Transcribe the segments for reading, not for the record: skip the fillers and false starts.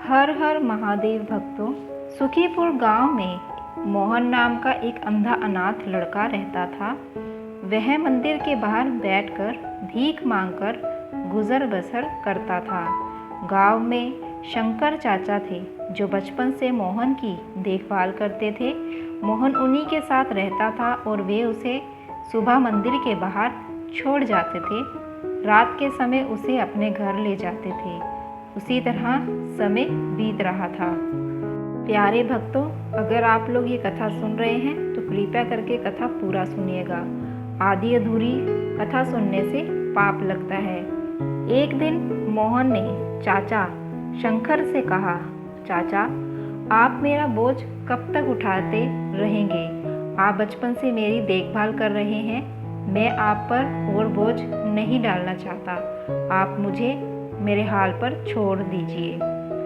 हर हर महादेव भक्तों। सुखीपुर गांव में मोहन नाम का एक अंधा अनाथ लड़का रहता था। वह मंदिर के बाहर बैठकर भीख मांगकर गुजर बसर करता था। गांव में शंकर चाचा थे जो बचपन से मोहन की देखभाल करते थे। मोहन उन्हीं के साथ रहता था और वे उसे सुबह मंदिर के बाहर छोड़ जाते थे। रात के समय उसे अपने घर ले जाते थे। उसी तरह समय बीत रहा था। प्यारे भक्तों, अगर आप लोग ये कथा सुन रहे हैं तो कृपया करके कथा पूरा सुनिएगा। आधी अधूरी कथा सुनने से पाप लगता है। एक दिन मोहन ने चाचा शंकर से कहा, चाचा आप मेरा बोझ कब तक उठाते रहेंगे? आप बचपन से मेरी देखभाल कर रहे हैं। मैं आप पर और बोझ नहीं डालना चाहता। आप मुझे मेरे हाल पर छोड़ दीजिए।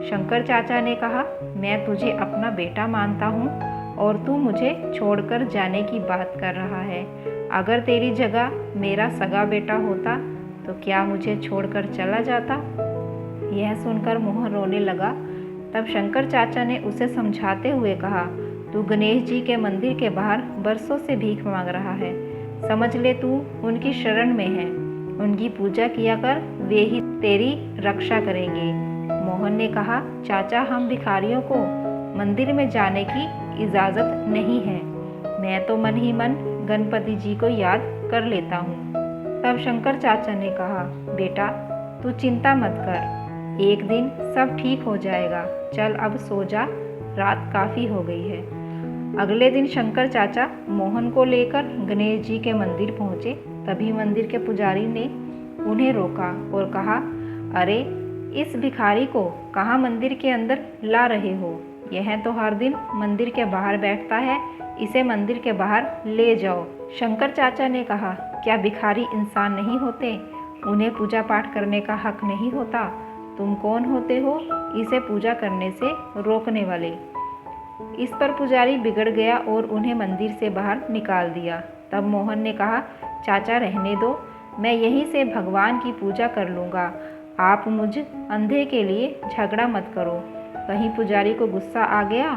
शंकर चाचा ने कहा, मैं तुझे अपना बेटा मानता हूँ और तू मुझे छोड़कर जाने की बात कर रहा है। अगर तेरी जगह मेरा सगा बेटा होता तो क्या मुझे छोड़कर चला जाता? यह सुनकर मोहन रोने लगा। तब शंकर चाचा ने उसे समझाते हुए कहा, तू गणेश जी के मंदिर के बाहर बरसों से भीख मांग रहा है। समझ ले तू उनकी शरण में है। उनकी पूजा किया कर, वे ही तेरी रक्षा करेंगे। मोहन ने कहा, चाचा हम भिखारियों को मंदिर में जाने की इजाज़त नहीं है। मैं तो मन ही मन गणपति जी को याद कर लेता हूँ। तब शंकर चाचा ने कहा, बेटा तू चिंता मत कर, एक दिन सब ठीक हो जाएगा। चल अब सो जा, रात काफ़ी हो गई है। अगले दिन शंकर चाचा मोहन को लेकर गणेश जी के मंदिर पहुँचे। तभी मंदिर के पुजारी ने उन्हें रोका और कहा, अरे इस भिखारी को कहाँ मंदिर के अंदर ला रहे हो? यह तो हर दिन मंदिर के बाहर बैठता है। इसे मंदिर के बाहर ले जाओ। शंकर चाचा ने कहा, क्या भिखारी इंसान नहीं होते? उन्हें पूजा पाठ करने का हक नहीं होता? तुम कौन होते हो इसे पूजा करने से रोकने वाले? इस पर पुजारी बिगड़ गया और उन्हें मंदिर से बाहर निकाल दिया। तब मोहन ने कहा, चाचा रहने दो, मैं यहीं से भगवान की पूजा कर लूँगा। आप मुझ अंधे के लिए झगड़ा मत करो। कहीं पुजारी को गुस्सा आ गया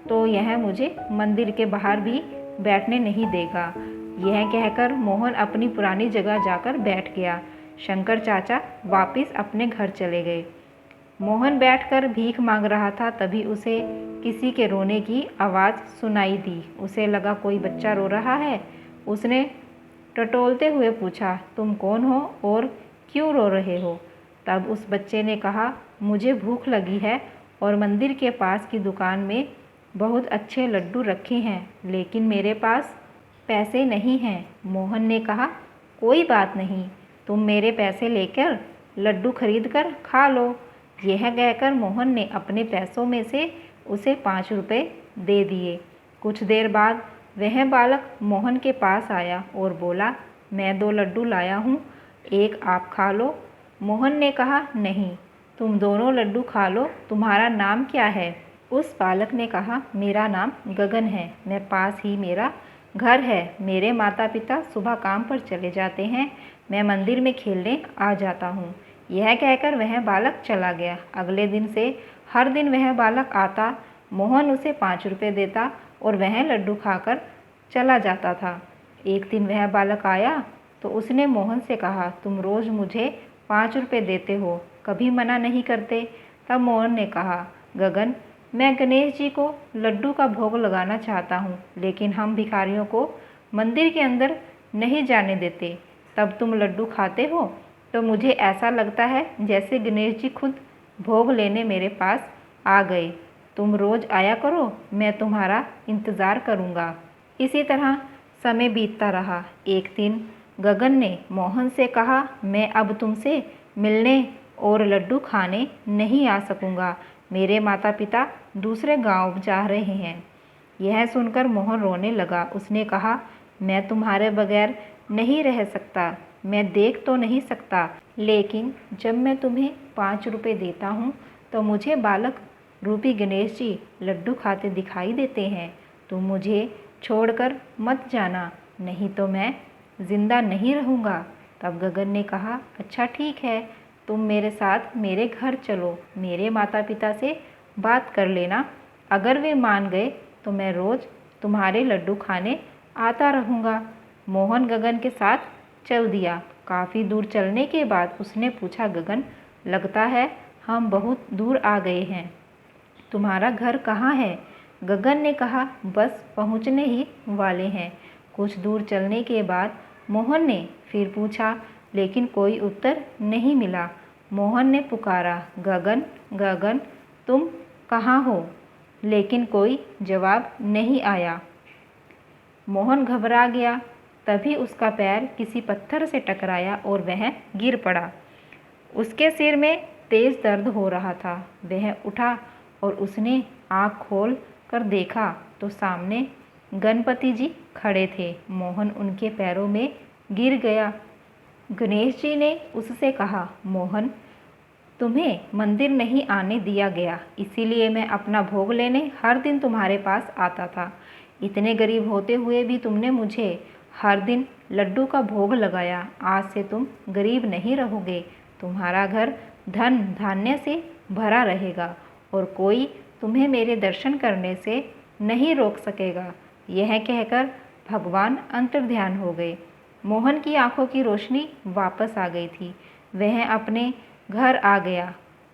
तो यह मुझे मंदिर के बाहर भी बैठने नहीं देगा। यह कहकर मोहन अपनी पुरानी जगह जाकर बैठ गया। शंकर चाचा वापस अपने घर चले गए। मोहन बैठकर भीख मांग रहा था। तभी उसे किसी के रोने की आवाज़ सुनाई दी। उसे लगा कोई बच्चा रो रहा है। उसने टटोलते हुए पूछा, तुम कौन हो और क्यों रो रहे हो? तब उस बच्चे ने कहा, मुझे भूख लगी है और मंदिर के पास की दुकान में बहुत अच्छे लड्डू रखे हैं, लेकिन मेरे पास पैसे नहीं हैं। मोहन ने कहा, कोई बात नहीं, तुम मेरे पैसे लेकर लड्डू खरीद कर खा लो। यह कहकर मोहन ने अपने पैसों में से उसे 5 रुपये दे दिए। कुछ देर बाद वह बालक मोहन के पास आया और बोला, मैं 2 लड्डू लाया हूँ, एक आप खा लो। मोहन ने कहा, नहीं, तुम दोनों लड्डू खा लो। तुम्हारा नाम क्या है? उस बालक ने कहा, मेरा नाम गगन है। मैं पास ही मेरा घर है। मेरे माता पिता सुबह काम पर चले जाते हैं। मैं मंदिर में खेलने आ जाता हूँ। यह कहकर वह बालक चला गया। अगले दिन से हर दिन वह बालक आता। मोहन उसे 5 रुपये देता और वह लड्डू खाकर चला जाता था। एक दिन वह बालक आया तो उसने मोहन से कहा, तुम रोज़ मुझे 5 रुपये देते हो, कभी मना नहीं करते। तब मोहन ने कहा, गगन मैं गणेश जी को लड्डू का भोग लगाना चाहता हूँ, लेकिन हम भिखारियों को मंदिर के अंदर नहीं जाने देते। तब तुम लड्डू खाते हो तो मुझे ऐसा लगता है जैसे गणेश जी खुद भोग लेने मेरे पास आ गए। तुम रोज़ आया करो, मैं तुम्हारा इंतज़ार करूँगा। इसी तरह समय बीतता रहा। एक दिन गगन ने मोहन से कहा, मैं अब तुमसे मिलने और लड्डू खाने नहीं आ सकूँगा। मेरे माता पिता दूसरे गांव जा रहे हैं। यह सुनकर मोहन रोने लगा। उसने कहा, मैं तुम्हारे बगैर नहीं रह सकता। मैं देख तो नहीं सकता, लेकिन जब मैं तुम्हें 5 रुपये देता हूँ तो मुझे बालक रूपी गणेश जी लड्डू खाते दिखाई देते हैं। तुम मुझे छोड़कर मत जाना, नहीं तो मैं जिंदा नहीं रहूँगा। तब गगन ने कहा, अच्छा ठीक है, तुम मेरे साथ मेरे घर चलो, मेरे माता पिता से बात कर लेना। अगर वे मान गए तो मैं रोज़ तुम्हारे लड्डू खाने आता रहूँगा। मोहन गगन के साथ चल दिया। काफ़ी दूर चलने के बाद उसने पूछा, गगन, लगता है हम बहुत दूर आ गए हैं। तुम्हारा घर कहाँ है? गगन ने कहा, बस पहुँचने ही वाले हैं। कुछ दूर चलने के बाद मोहन ने फिर पूछा, लेकिन कोई उत्तर नहीं मिला। मोहन ने पुकारा, गगन, गगन, तुम कहाँ हो? लेकिन कोई जवाब नहीं आया। मोहन घबरा गया। तभी उसका पैर किसी पत्थर से टकराया और वह गिर पड़ा। उसके सिर में तेज दर्द हो रहा था। वह उठा और उसने आँख खोल कर देखा तो सामने गणपति जी खड़े थे। मोहन उनके पैरों में गिर गया। गणेश जी ने उससे कहा, मोहन, तुम्हें मंदिर नहीं आने दिया गया, इसीलिए मैं अपना भोग लेने हर दिन तुम्हारे पास आता था। इतने गरीब होते हुए भी तुमने मुझे हर दिन लड्डू का भोग लगाया। आज से तुम गरीब नहीं रहोगे। तुम्हारा घर धन धान्य से भरा रहेगा और कोई तुम्हें मेरे दर्शन करने से नहीं रोक सकेगा। यह कहकर भगवान अंतर्ध्यान हो गए। मोहन की आंखों की रोशनी वापस आ गई थी। वह अपने घर आ गया।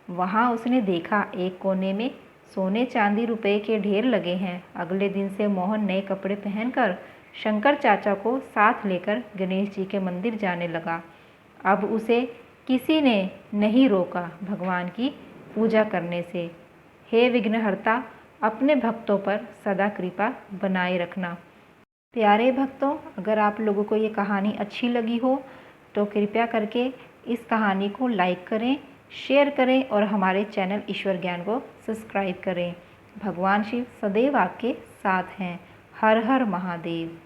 वहाँ उसने देखा एक कोने में सोने चांदी रुपए के ढेर लगे हैं। अगले दिन से मोहन नए कपड़े पहनकर शंकर चाचा को साथ लेकर गणेश जी के मंदिर जाने लगा। अब उसे किसी ने नहीं रोका भगवान की पूजा करने से। हे विघ्नहर्ता, अपने भक्तों पर सदा कृपा बनाए रखना। प्यारे भक्तों, अगर आप लोगों को ये कहानी अच्छी लगी हो तो कृपया करके इस कहानी को लाइक करें, शेयर करें और हमारे चैनल ईश्वर ज्ञान को सब्सक्राइब करें। भगवान शिव सदैव आपके साथ हैं। हर हर महादेव।